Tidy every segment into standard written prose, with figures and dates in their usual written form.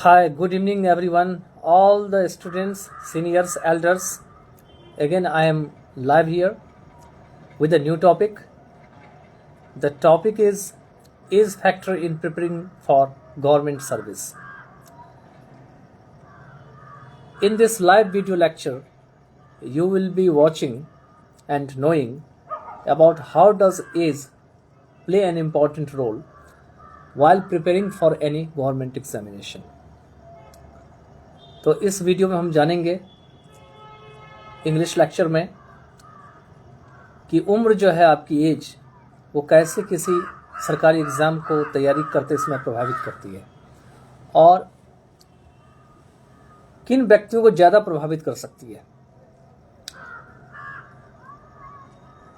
Hi, good evening, everyone, all the students, seniors, elders. Again, I am live here with a new topic. The topic is factor in preparing for government service. In this live video lecture, you will be watching and knowing about how does age play an important role while preparing for any government examination. तो इस video में हम जानेंगे English lecture में कि उम्र जो है आपकी एज वो कैसे किसी सरकारी एग्ज़ाम को तैयारी करते समय प्रभावित करती है और किन व्यक्तियों को ज़्यादा प्रभावित कर सकती है।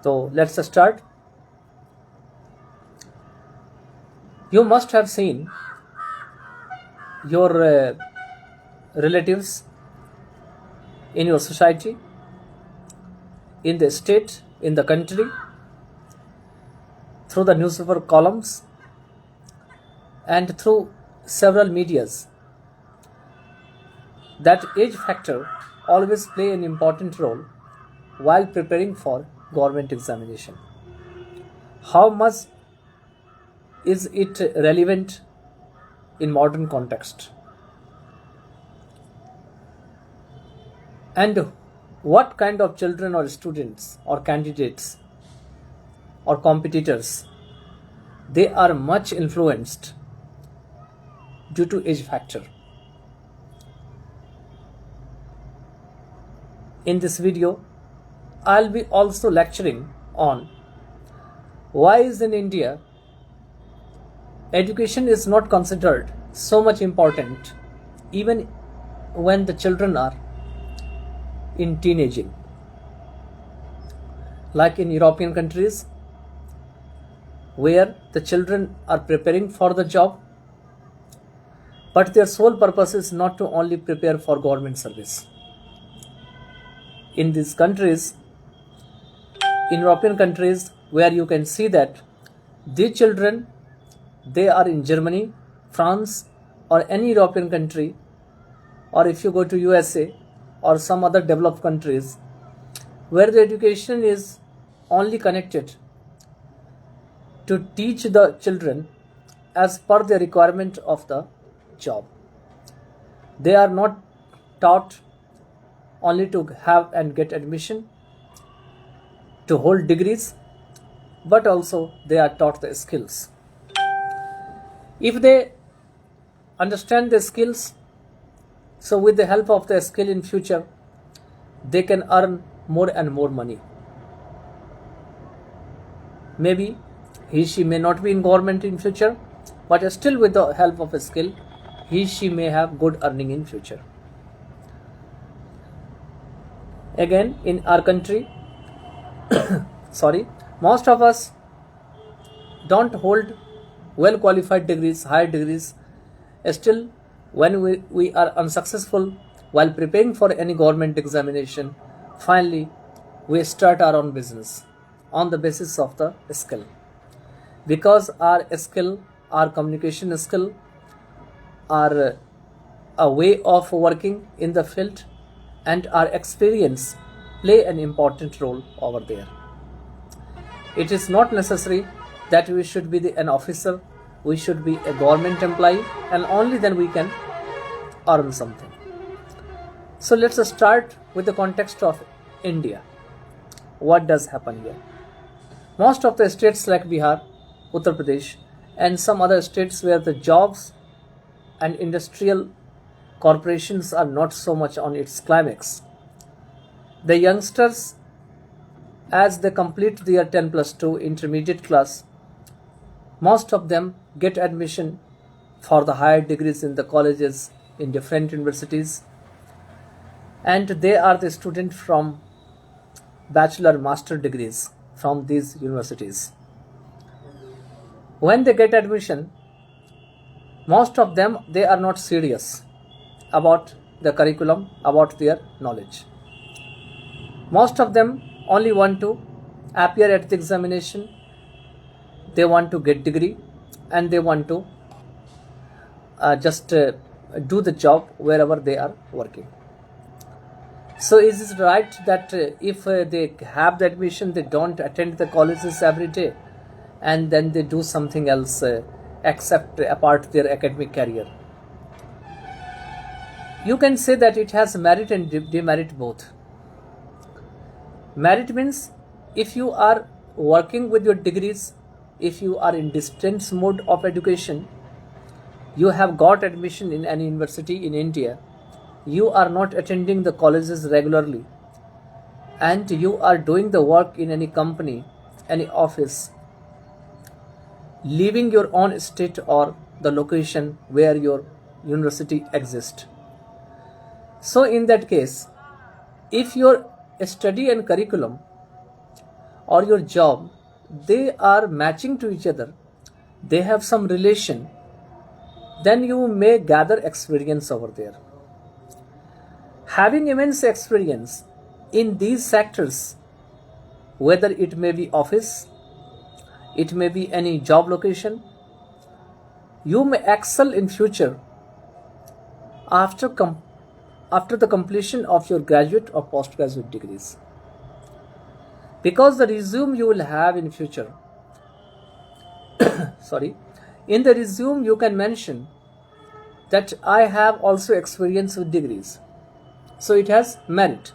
तो let's start. You must have seen your relatives in your society, in the state, in the country, through the newspaper columns and through several medias, that age factor always play an important role while preparing for government examination. How much is it relevant in modern context? And what kind of children or students or candidates or competitors, they are much influenced due to age factor. In this video, I'll be also lecturing on why is in India education is not considered so much important even when the children are in teenaging. Like in European countries where the children are preparing for the job, but their sole purpose is not to only prepare for government service. In these countries, in European countries, where you can see that the children, they are in Germany, France, or any European country, or if you go to USA or some other developed countries where the education is only connected to teach the children as per the requirement of the job. They are not taught only to have and get admission, to hold degrees, but also they are taught the skills. If they understand the skills, so with the help of the skill in future, they can earn more and more money. Maybe she may not be in government in future, but still with the help of a skill, she may have good earning in future. Again, in our country, most of us don't hold well qualified degrees, higher degrees. Still, when we are unsuccessful while preparing for any government examination, finally we start our own business on the basis of the skill. Because our skill, our communication skill, our a way of working in the field and our experience play an important role over there. It is not necessary that we should be an officer, we should be a government employee, and only then we can earn something. So let's start with the context of India. What does happen here? Most of the states like Bihar, Uttar Pradesh, and some other states where the jobs and industrial corporations are not so much on its climax, the youngsters, as they complete their 10+2 intermediate class, most of them get admission for the higher degrees in the colleges in different universities, and they are the student from bachelor master degrees from these universities. When they get admission, most of them, they are not serious about the curriculum, about their knowledge. Most of them only want to appear at the examination, they want to get degree, and they want to just do the job wherever they are working. So is it right that if they have the admission, they don't attend the colleges every day and then they do something else except apart their academic career? You can say that it has merit and demerit both. Merit means if you are working with your degrees, if you are in distance mode of education, you have got admission in any university in India, you are not attending the colleges regularly, and you are doing the work in any company, any office, leaving your own state or the location where your university exists. So in that case, if your study and curriculum or your job, they are matching to each other, they have some relation, then you may gather experience over there. Having immense experience in these sectors, whether it may be office, it may be any job location, you may excel in future after the completion of your graduate or postgraduate degrees. Because the resume you will have in future, in the resume you can mention that I have also experience with degrees. So it has merit.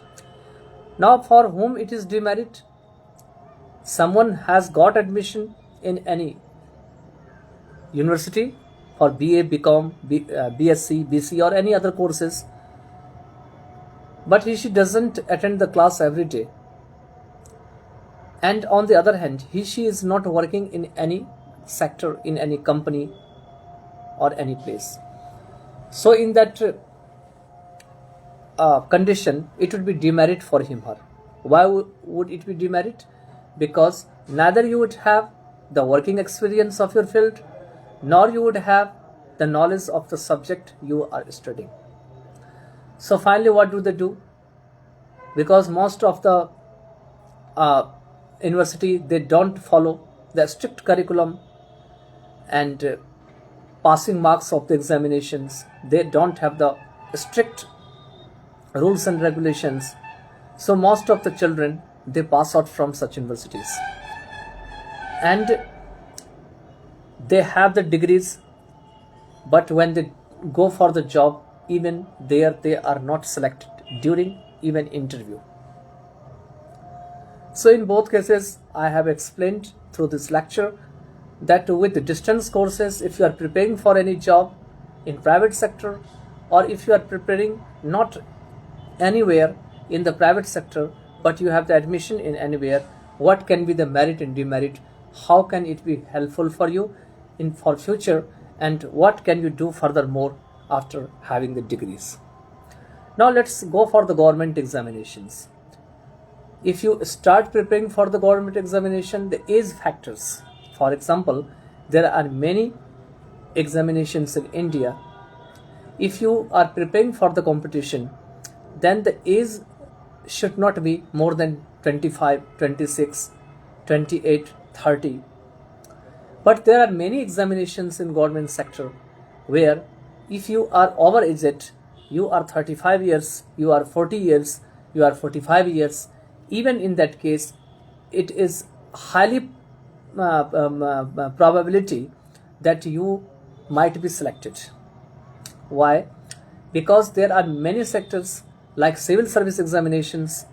Now for whom it is demerit? Someone has got admission in any university for BA, BCom, BSc, BC or any other courses, but she doesn't attend the class every day. And on the other hand, she is not working in any sector, in any company or any place. So in that condition, it would be demerit for him or her. Why would it be demerit? Because neither you would have the working experience of your field, nor you would have the knowledge of the subject you are studying. So finally, what do they do? Because most of the university, they don't follow the strict curriculum and passing marks of the examinations. They don't have the strict rules and regulations. So most of the children, they pass out from such universities. And they have the degrees, but when they go for the job, even there they are not selected during even interview. So in both cases, I have explained through this lecture that with the distance courses, if you are preparing for any job in private sector, or if you are preparing not anywhere in the private sector, but you have the admission in anywhere, what can be the merit and demerit? How can it be helpful for you for future, and what can you do furthermore after having the degrees? Now let's go for the government examinations. If you start preparing for the government examination, the age factors. For example, there are many examinations in India. If you are preparing for the competition, then the age should not be more than 25, 26, 28, 30. But there are many examinations in government sector where if you are overaged, you are 35 years, you are 40 years, you are 45 years, even in that case, it is highly probability that you might be selected. Why? Because there are many sectors like civil service examinations,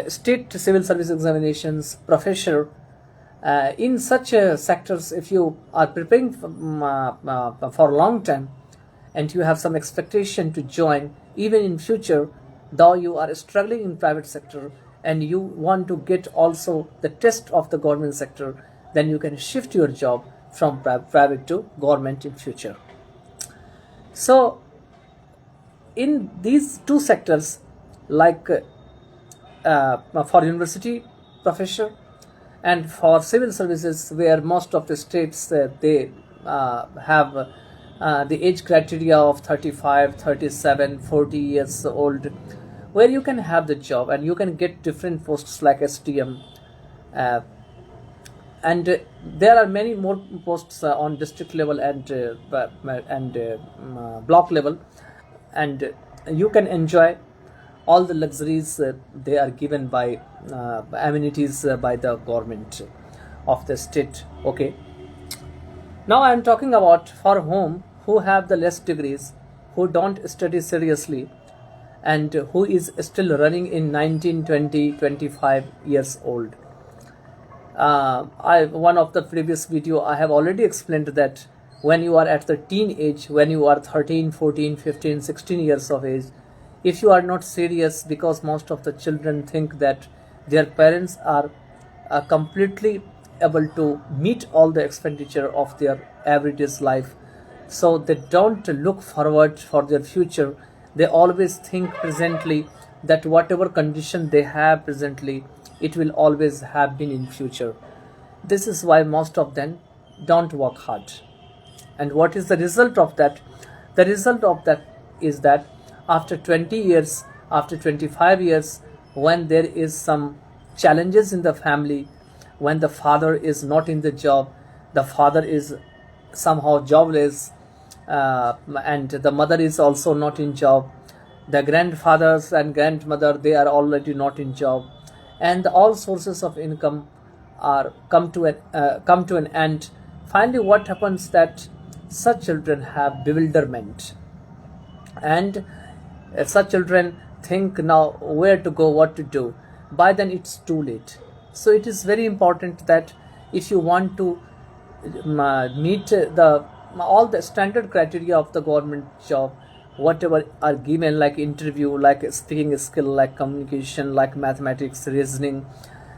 state civil service examinations, professor. In such sectors, if you are preparing for a long time and you have some expectation to join even in future, though you are struggling in private sector and you want to get also the test of the government sector, then you can shift your job from private to government in future. So in these two sectors, like for university professor and for civil services, where most of the states they have the age criteria of 35, 37, 40 years old, where you can have the job and you can get different posts like STM, and there are many more posts on district level and block level, and you can enjoy all the luxuries they are given by amenities by the government of the state. Okay, now I am talking about for whom who have the less degrees, who don't study seriously, and who is still running in 19, 20, 25 years old. One of the previous video I have already explained that when you are at the teen age, when you are 13, 14, 15, 16 years of age, if you are not serious, because most of the children think that their parents are completely able to meet all the expenditure of their everyday life, so they don't look forward for their future. They always think presently that whatever condition they have presently, it will always have been in future. This is why most of them don't work hard. And what is the result of that? The result of that is that after 20 years, after 25 years, when there is some challenges in the family, when the father is not in the job, the father is somehow jobless, and the mother is also not in job, the grandfathers and grandmother, they are already not in job, and all sources of income are come to an end. Finally, what happens that such children have bewilderment, and such children think now where to go, what to do. By then it's too late. So it is very important that if you want to meet the all the standard criteria of the government job, whatever are given, like interview, like speaking skill, like communication, like mathematics, reasoning,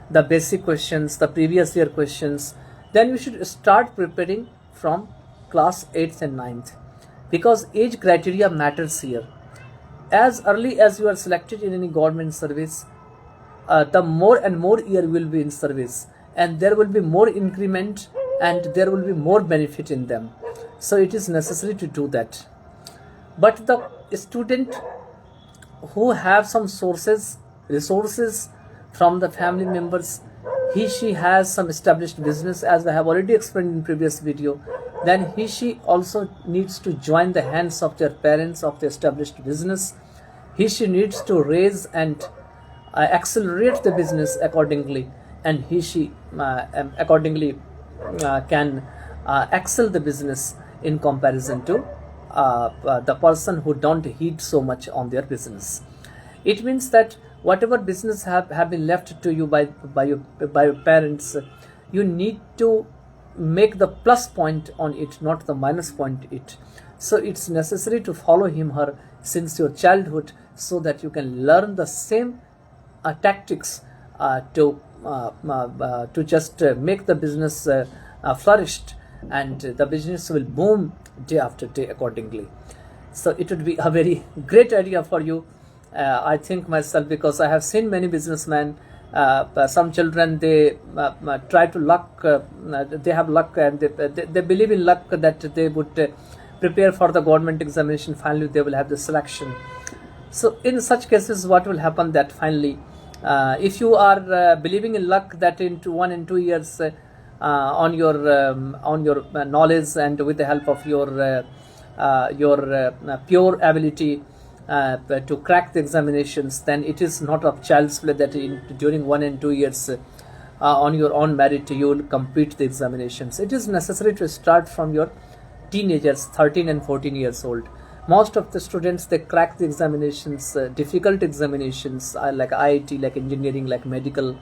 the basic questions, the previous year questions, then you should start preparing from class 8th and 9th, because age criteria matters here. As early as you are selected in any government service, the more and more year will be in service, and there will be more increment, and there will be more benefit in them. So it is necessary to do that. But the student who have some resources from the family members, she has some established business, as I have already explained in previous video, then she also needs to join the hands of their parents of the established business. She needs to raise and accelerate the business accordingly, and she accordingly can excel the business in comparison to the person who don't heed so much on their business. It means that whatever business have been left to you by your parents, you need to make the plus point on it, not the minus point it. So it's necessary to follow him, her since your childhood, so that you can learn the same tactics to just make the business flourished, and the business will boom day after day accordingly. So it would be a very great idea for you. I think myself, because I have seen many businessmen, some children, they try to luck, they have luck, and they believe in luck, that they would prepare for the government examination, finally they will have the selection. So in such cases, what will happen, that finally if you are believing in luck, that in 1 and 2 years on your knowledge and with the help of your pure ability to crack the examinations, then it is not of child's play that during 1 and 2 years on your own merit you will complete the examinations. It is necessary to start from your teenagers, 13 and 14 years old. Most of the students, they crack the examinations, difficult examinations, like IIT, like engineering, like medical,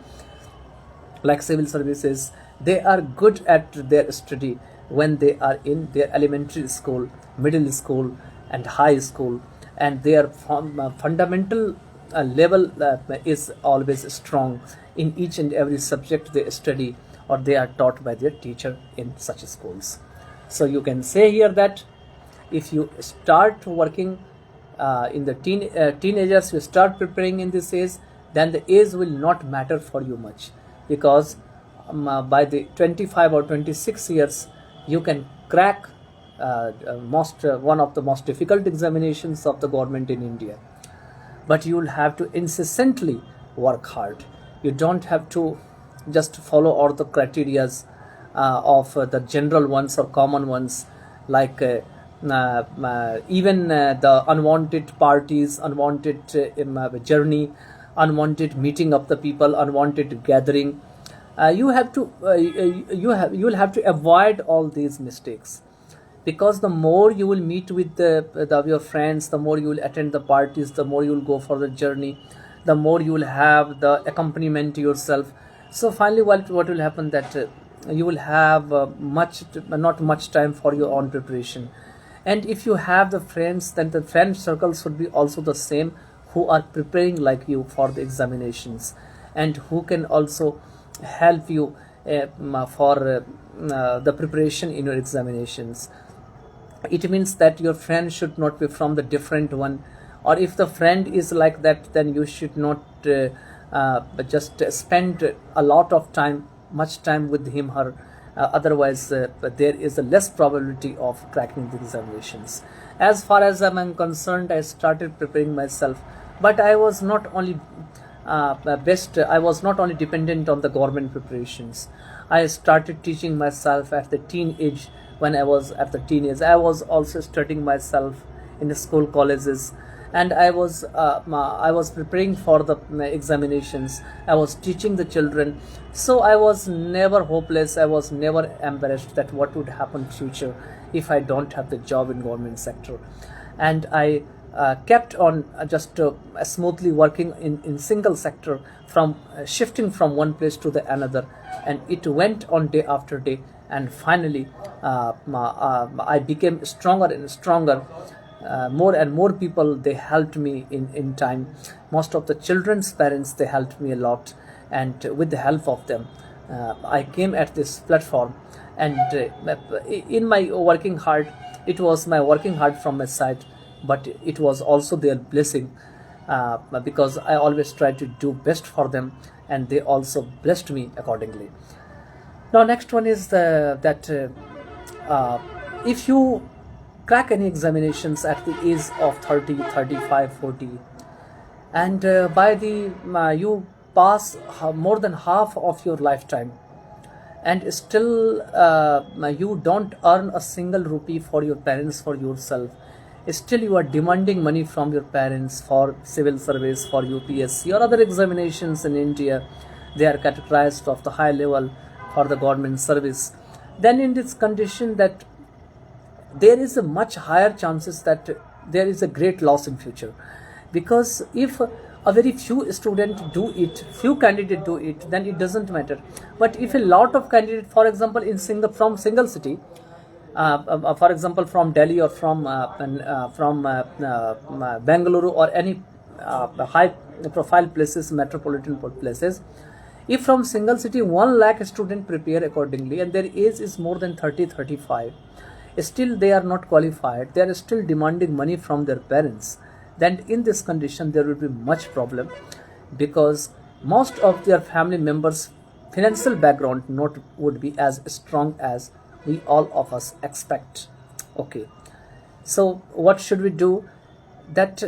like civil services. They are good at their study when they are in their elementary school, middle school, and high school, and their fundamental level is always strong in each and every subject they study or they are taught by their teacher in such schools. So you can say here that if you start working in the teenagers, you start preparing in this age, then the age will not matter for you much, because by the 25 or 26 years you can crack one of the most difficult examinations of the government in India. But you will have to incessantly work hard. You don't have to just follow all the criterias of the general ones or common ones, like even the unwanted parties, unwanted journey, unwanted meeting of the people, unwanted gathering. You will have to avoid all these mistakes, because the more you will meet with your friends, the more you will attend the parties, the more you will go for the journey, the more you will have the accompaniment yourself. So finally, what will happen, that you will have not much time for your own preparation. And if you have the friends, then the friend circle should be also the same, who are preparing like you for the examinations, and who can also help you for the preparation in your examinations. It means that your friend should not be from the different one, or if the friend is like that, then you should not just spend a lot of time, much time with him, her. Otherwise there is a less probability of cracking the examinations. As far as I'm concerned, I started preparing myself, but I was not only I was not only dependent on the government preparations. I started teaching myself at the teenage. When I was at the teenage, I was also studying myself in the school, colleges, and I was preparing for the examinations. I was teaching the children, so I was never hopeless. I was never embarrassed that what would happen in future if I don't have the job in government sector. And I kept on just smoothly working in single sector, from shifting from one place to the another, and it went on day after day. And finally I became stronger and stronger. More and more people, they helped me in time. Most of the children's parents, they helped me a lot, and with the help of them I came at this platform. And in my working hard, it was my working hard from my side, but it was also their blessing, because I always tried to do best for them, and they also blessed me accordingly. Now next one is that if you crack any examinations at the age of 30, 35, 40, and by the you pass more than half of your lifetime, and still you don't earn a single rupee for your parents, for yourself, still you are demanding money from your parents for civil service, for UPSC or other examinations in India. They are categorized of the high level for the government service. Then in this condition, that there is a much higher chances that there is a great loss in future, because if a very few students do it, few candidates do it, then it doesn't matter. But if a lot of candidates, for example, from single city, for example from Delhi, or from Bengaluru, or any high profile places, metropolitan places, if from single city 1 lakh student prepare accordingly, and their age is more than 30, 35, still they are not qualified, they are still demanding money from their parents, then in this condition there will be much problem, because most of their family members financial background not would be as strong as we all of us expect. Okay, so what should we do? That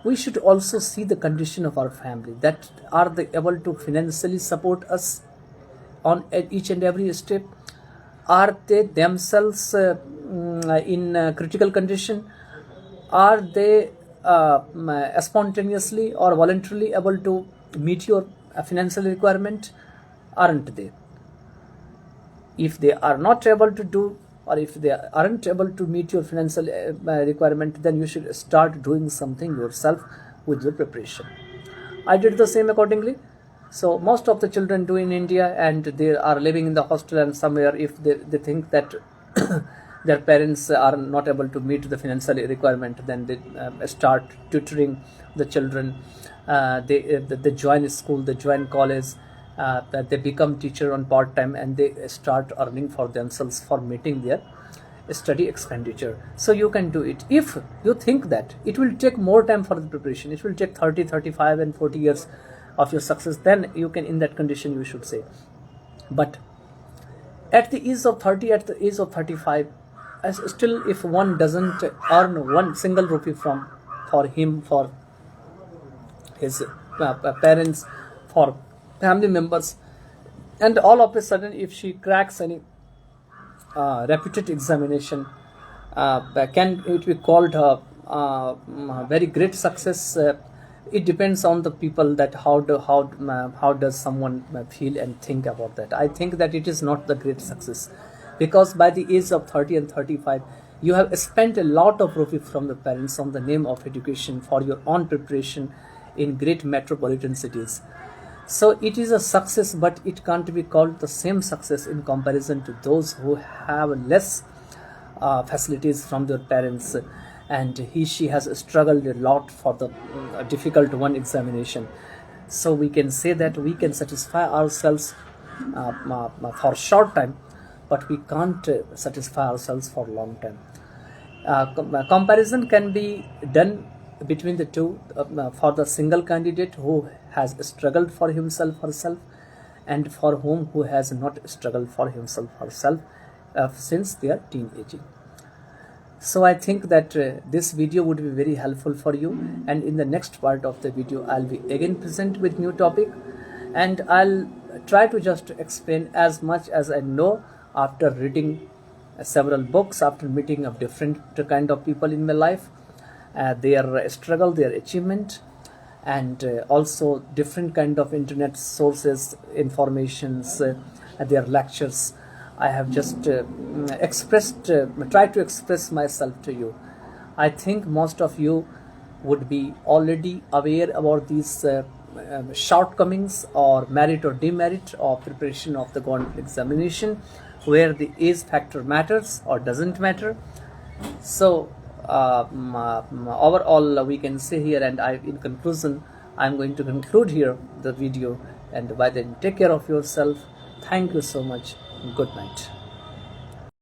we should also see the condition of our family, that are they able to financially support us on each and every step? Are they themselves in critical condition? Are they spontaneously or voluntarily able to meet your financial requirement? Aren't they? If they are not able to do, or if they aren't able to meet your financial requirement, then you should start doing something yourself with your preparation. I did the same accordingly. So most of the children do in India, and they are living in the hostel, and somewhere if they think that their parents are not able to meet the financial requirement, then they start tutoring the children. They join school, they join college, they become teacher on part time, and they start earning for themselves for meeting their study expenditure. So you can do it. If you think that it will take more time for the preparation, it will take 30, 35 and 40 years of your success, then you can, in that condition, you should say. But at the age of 30, at the age of 35, still if one doesn't earn one single rupee for him, for his parents, for family members, and all of a sudden if she cracks any reputed examination, can it be called a very great success? It depends on the people, that how does someone feel and think about that. I think that it is not the great success, because by the age of 30 and 35 you have spent a lot of rupee from the parents on the name of education for your own preparation in great metropolitan cities. So it is a success, but it can't be called the same success in comparison to those who have less facilities from their parents, and she has struggled a lot for the difficult one examination. So we can say that we can satisfy ourselves for short time, but we can't satisfy ourselves for long time. Comparison can be done between the two, for the single candidate who has struggled for himself herself, and for whom who has not struggled for himself herself since their teenaging. So I think that this video would be very helpful for you, and in the next part of the video I'll be again present with new topic, and I'll try to just explain as much as I know after reading several books, after meeting of different kind of people in my life, their struggle, their achievement, and also different kind of internet sources, informations, their lectures. I have just tried to express myself to you. I think most of you would be already aware about these shortcomings or merit or demerit of preparation of the government examination, where the age factor matters or doesn't matter. So overall we can say here, and in conclusion I'm going to conclude here the video, and by then take care of yourself. Thank you so much. Good night.